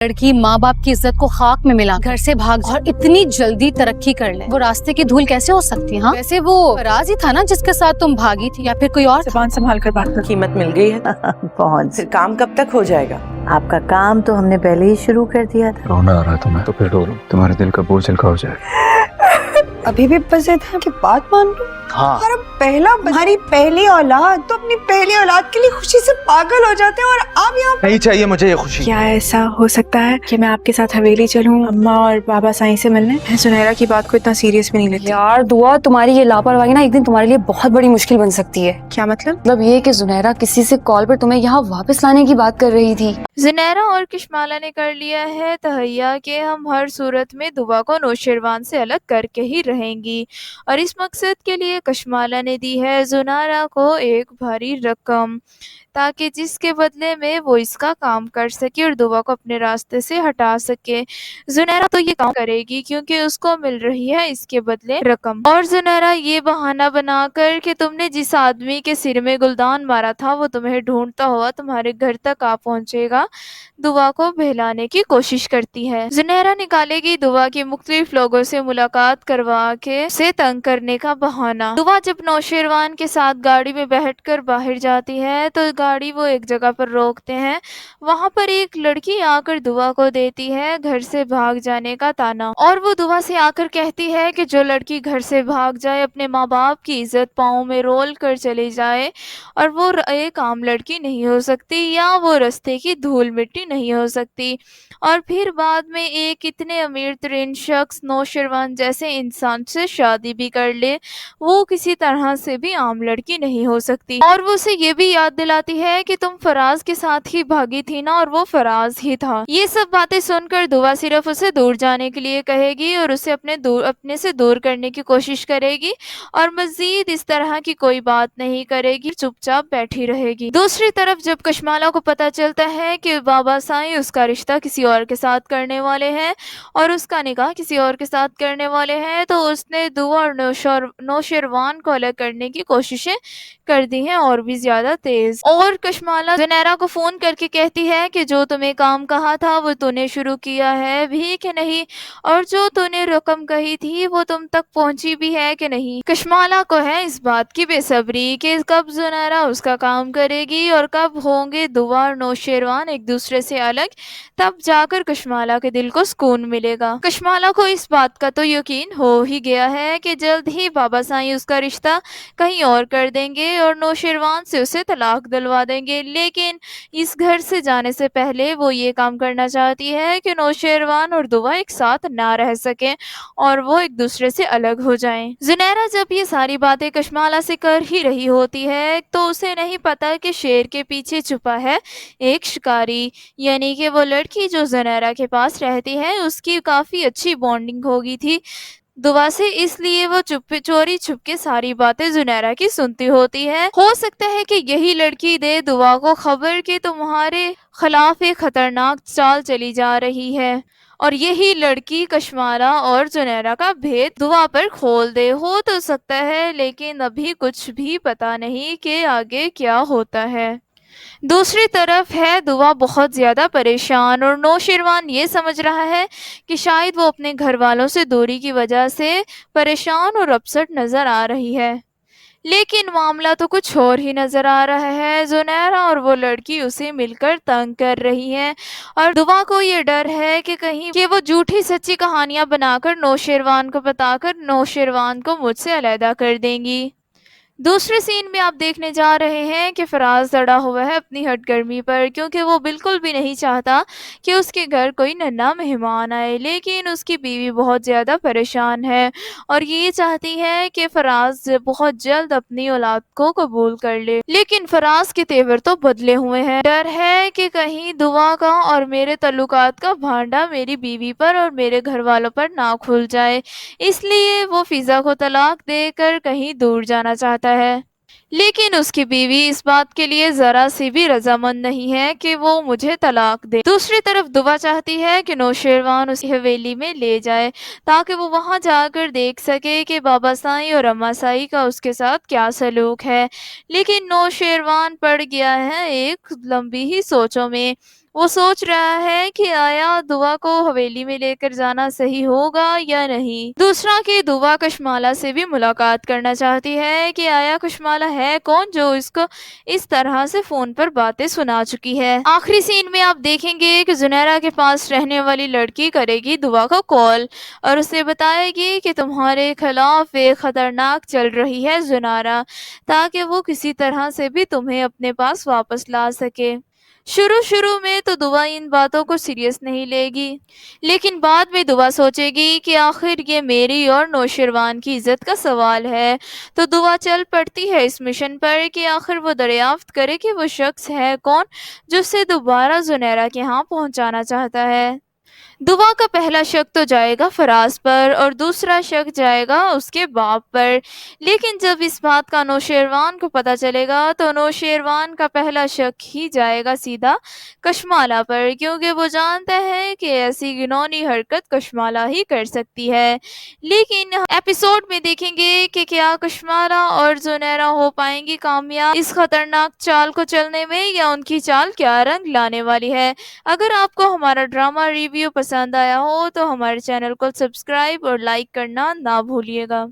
लड़की माँ बाप की इज्जत को खाक में मिला घर से भाग और इतनी जल्दी तरक्की कर ले, वो रास्ते की धूल कैसे हो सकती है? हाँ, वैसे वो फराज ही था ना जिसके साथ तुम भागी थी, या फिर कोई और? ज़बान संभाल कर बात कर। कीमत मिल गई है। पहुंच फिर काम कब तक हो जाएगा? आपका काम तो हमने पहले ही शुरू कर दिया था। रोना आ रहा है तुम्हें तो फिर रो लो, तुम्हारे दिल का बोझ हल्का हो जाएगा। अभी भी बज़िद है कि बात मान लो। हाँ, और अब हमारी पहली औलाद तो अपनी पहली औलाद के लिए खुशी से पागल हो जाते हैं, और आप यहाँ नहीं चाहिए मुझे ये खुशी। क्या ऐसा हो सकता है कि मैं आपके साथ हवेली चलूं अम्मा और बाबा साईं से मिलने? मैं सुनहरा की बात को इतना सीरियस भी नहीं लेती। यार दुआ, तुम्हारी ये लापरवाही ना एक दिन तुम्हारे लिए बहुत बड़ी मुश्किल बन सकती है। क्या मतलब? मतलब ये कि जुनैरा किसी से कॉल पर तुम्हें यहाँ वापस लाने की बात कर रही थी। जुनैरा और कशमाला ने कर लिया है तहैया कि हम हर सूरत में दुआ को नौशेरवान से अलग करके ही रहेंगी, और इस मकसद के लिए कशमाला ने दी है जुनैरा को एक भारी रकम, ताकि जिसके बदले में वो इसका काम कर सके और दुआ को अपने रास्ते से हटा सके। जुनैरा तो ये काम करेगी क्योंकि उसको मिल रही है इसके बदले रकम, और जुनैरा ये बहाना बनाकर कि तुमने जिस आदमी के सिर में गुलदान मारा था वो तुम्हें ढूंढता हुआ तुम्हारे घर तक आ पहुंचेगा, दुआ को बहलाने की कोशिश करती है। जुनैरा निकालेगी दुआ की मुख्तलिफ लोगों से मुलाकात करवा के उसे तंग करने का बहाना। दुआ जब नौशेरवान के साथ गाड़ी में बैठकर बाहर जाती है तो गाड़ी वो एक जगह पर रोकते हैं। वहाँ पर एक लड़की आकर दुआ को देती है घर से भाग जाने का ताना, और वो दुआ से आकर कहती है कि जो लड़की घर से भाग जाए अपने माँ बाप की इज्जत पाँव में रोल कर चली जाए, और वो एक आम लड़की नहीं हो सकती, या वो रास्ते की धूल मिट्टी नहीं हो सकती। और फिर बाद में एक इतने अमीर तरीन शख्स नौशेरवान जैसे इंसान से शादी भी कर ले, वो किसी तरह से भी आम लड़की नहीं हो सकती। और वो उसे ये भी याद दिलाती है कि तुम फराज के साथ ही भागी थी ना, और वो फराज ही था। ये सब बातें सुनकर दुआ सिर्फ उसे दूर जाने के लिए कहेगी और उसे अपने से दूर करने की कोशिश करेगी, और मजीद इस तरह की कोई बात नहीं करेगी, चुपचाप बैठी रहेगी। दूसरी तरफ जब कशमाला को पता चलता है कि बाबा साईं उसका रिश्ता किसी और के साथ करने वाले हैं और उसका निकाह किसी और के साथ करने वाले हैं, तो उसने दुआ और नौशेरवान को अलग करने की कोशिशें कर दी हैं, और भी ज्यादा तेज। और कशमाला जुनैरा को फोन करके कहती है कि जो तुम्हें काम कहा था वो तूने शुरू किया है भी कि नहीं, और जो तूने रकम कही थी वो तुम तक पहुंची भी है कि नहीं। कशमाला को है इस बात की बेसब्री कि कब जुनैरा उसका काम करेगी और कब होंगे दुआ और नौशेरवान एक दूसरे से अलग, तब जाकर कशमाला के दिल को सुकून मिलेगा। कशमाला को इस बात का तो यकीन हो ही गया है कि जल्द ही बाबा साईं उसका रिश्ता कहीं और कर देंगे और नौशेरवान से उसे तलाक दिलवा देंगे, लेकिन इस घर से जाने से पहले वो ये काम करना चाहती है कि नौशेरवान और दुआ एक साथ ना रह सकें और वो एक दूसरे से अलग हो जाएं। जुनैरा जब ये सारी बातें कशमाला से कर ही रही होती है तो उसे नहीं पता कि शेर के पीछे छुपा है एक शिकारी, यानी कि वो लड़की जो जुनैरा के पास रहती है उसकी काफी अच्छी बॉन्डिंग हो गई थी दुआ से, इसलिए वो चोरी छुप के सारी बातें जुनैरा की सुनती होती है। हो सकता है कि यही लड़की दे दुआ को खबर कि तुम्हारे खिलाफ एक खतरनाक चाल चली जा रही है, और यही लड़की कशमाला और जुनैरा का भेद दुआ पर खोल दे। हो तो सकता है, लेकिन अभी कुछ भी पता नहीं कि आगे क्या होता है। दूसरी तरफ है दुआ बहुत ज्यादा परेशान, और नौशेरवान ये समझ रहा है कि शायद वो अपने घर वालों से दूरी की वजह से परेशान और अपसेट नजर आ रही है, लेकिन मामला तो कुछ और ही नजर आ रहा है। जुनैरा और वो लड़की उसे मिलकर तंग कर रही हैं, और दुआ को ये डर है कि कहीं कि वो झूठी सच्ची कहानियां बनाकर नौशेरवान को बताकर नौशेरवान को मुझसे अलहदा कर देंगी। दूसरे सीन में आप देखने जा रहे हैं कि फराज अड़ा हुआ है अपनी हटगर्मी पर, क्योंकि वो बिल्कुल भी नहीं चाहता कि उसके घर कोई नन्हा मेहमान आए, लेकिन उसकी बीवी बहुत ज़्यादा परेशान है और ये चाहती है कि फराज बहुत जल्द अपनी औलाद को कबूल कर ले, लेकिन फराज के तेवर तो बदले हुए हैं। डर है कि कहीं दुआ का और मेरे तल्लुकात का भांडा मेरी बीवी पर और मेरे घर वालों पर ना खुल जाए, इसलिए वो फिजा को तलाक देकर कहीं दूर जाना चाहता है, लेकिन उसकी बीवी इस बात के लिए जरा सी भी रजामंद नहीं है कि वो मुझे तलाक दे। दूसरी तरफ दुआ चाहती है कि नौशेरवान उसी हवेली में ले जाए ताकि वो वहां जाकर देख सके कि बाबा साईं और अम्मा साईं का उसके साथ क्या सलूक है, लेकिन नौशेरवान पड़ गया है एक लंबी ही सोचों में वो सोच रहा है कि आया दुआ को हवेली में लेकर जाना सही होगा या नहीं। दूसरा कि दुआ कशमाला से भी मुलाकात करना चाहती है कि आया कशमाला है कौन जो इसको इस तरह से फोन पर बातें सुना चुकी है। आखिरी सीन में आप देखेंगे कि जुनैरा के पास रहने वाली लड़की करेगी दुआ को कॉल और उसे बताएगी कि तुम्हारे खिलाफ एक खतरनाक चल रही है जुनैरा, ताकि वो किसी तरह से भी तुम्हें अपने पास वापस ला सके। शुरू में तो दुआ इन बातों को सीरियस नहीं लेगी, लेकिन बाद में दुआ सोचेगी कि आखिर ये मेरी और नौशरवान की इज्जत का सवाल है। तो दुआ चल पड़ती है इस मिशन पर कि आखिर वो दरियाफ्त करे कि वो शख्स है कौन जो उसे दोबारा जुनैरा के यहाँ पहुँचाना चाहता है। दुआ का पहला शक तो जाएगा फराज पर और दूसरा शक जाएगा उसके बाप पर, लेकिन जब इस बात का नौशेरवान को पता चलेगा तो नौशेरवान का पहला शक ही जाएगा सीधा कशमाला पर, क्योंकि वो जानता है कि ऐसी घिनौनी हरकत कशमाला ही कर सकती है। लेकिन एपिसोड में देखेंगे कि क्या कशमाला और जुनैरा हो पाएंगी कामयाब इस खतरनाक चाल को चलने में, या उनकी चाल क्या रंग लाने वाली है। अगर आपको हमारा ड्रामा रिव्यू पसंद आया हो तो हमारे चैनल को सब्सक्राइब और लाइक करना ना भूलिएगा।